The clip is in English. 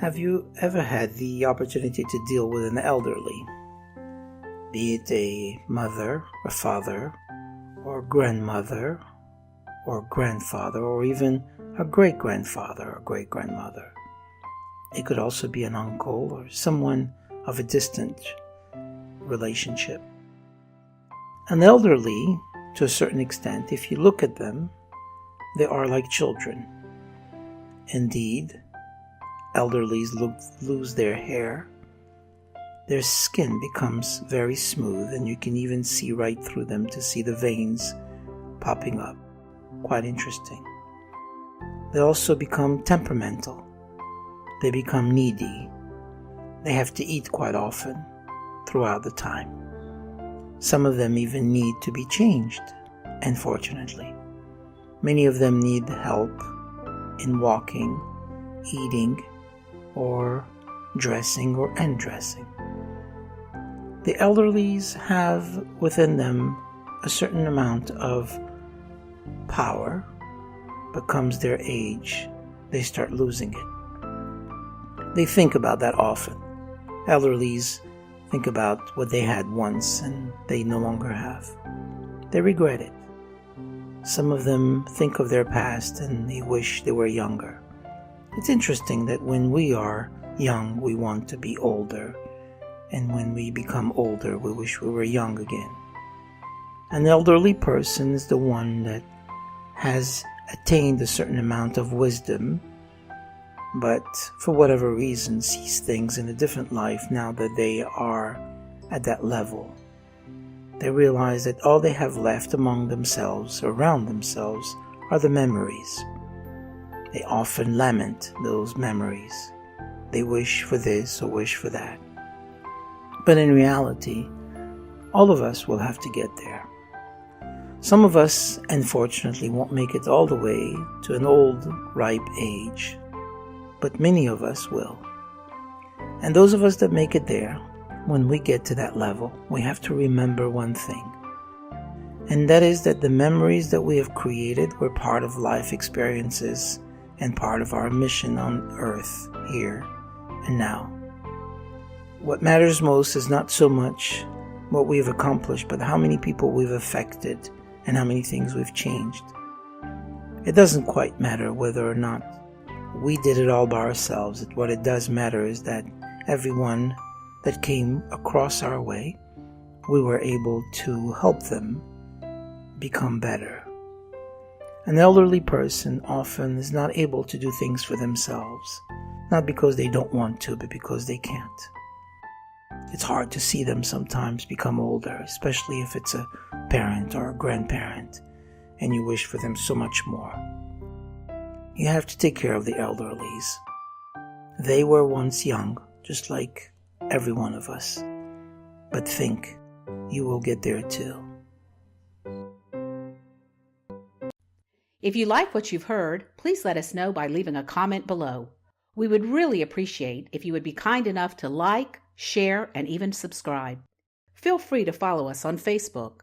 Have you ever had the opportunity to deal with an elderly? Be it a mother, a father, or grandmother, or grandfather, or even a great-grandfather or great-grandmother. It could also be an uncle or someone of a distant relationship. An elderly, to a certain extent, if you look at them, they are like children. Indeed, elderlies lose their hair. Their skin becomes very smooth, and you can even see right through them to see the veins popping up. Quite interesting. They also become temperamental. They become needy. They have to eat quite often throughout the time. Some of them even need to be changed, unfortunately. Many of them need help in walking, eating, or dressing or undressing. The elderlies have within them a certain amount of power, but comes their age, they start losing it. They think about that often. Elderlies think about what they had once and they no longer have. They regret it. Some of them think of their past and they wish they were younger. It's interesting that when we are young, we want to be older, and when we become older, we wish we were young again. An elderly person is the one that has attained a certain amount of wisdom, but for whatever reason sees things in a different life now that they are at that level. They realize that all they have left among themselves, around themselves, are the memories. They often lament those memories. They wish for this or wish for that. But in reality, all of us will have to get there. Some of us, unfortunately, won't make it all the way to an old, ripe age, but many of us will. And those of us that make it there, when we get to that level, we have to remember one thing, and that is that the memories that we have created were part of life experiences and part of our mission on earth, here and now. What matters most is not so much what we've accomplished, but how many people we've affected and how many things we've changed. It doesn't quite matter whether or not we did it all by ourselves. What it does matter is that everyone that came across our way, we were able to help them become better. An elderly person often is not able to do things for themselves, not because they don't want to, but because they can't. It's hard to see them sometimes become older, especially if it's a parent or a grandparent, and you wish for them so much more. You have to take care of the elderlies. They were once young, just like every one of us. But think, you will get there too. If you like what you've heard, please let us know by leaving a comment below. We would really appreciate if you would be kind enough to like, share, and even subscribe. Feel free to follow us on Facebook.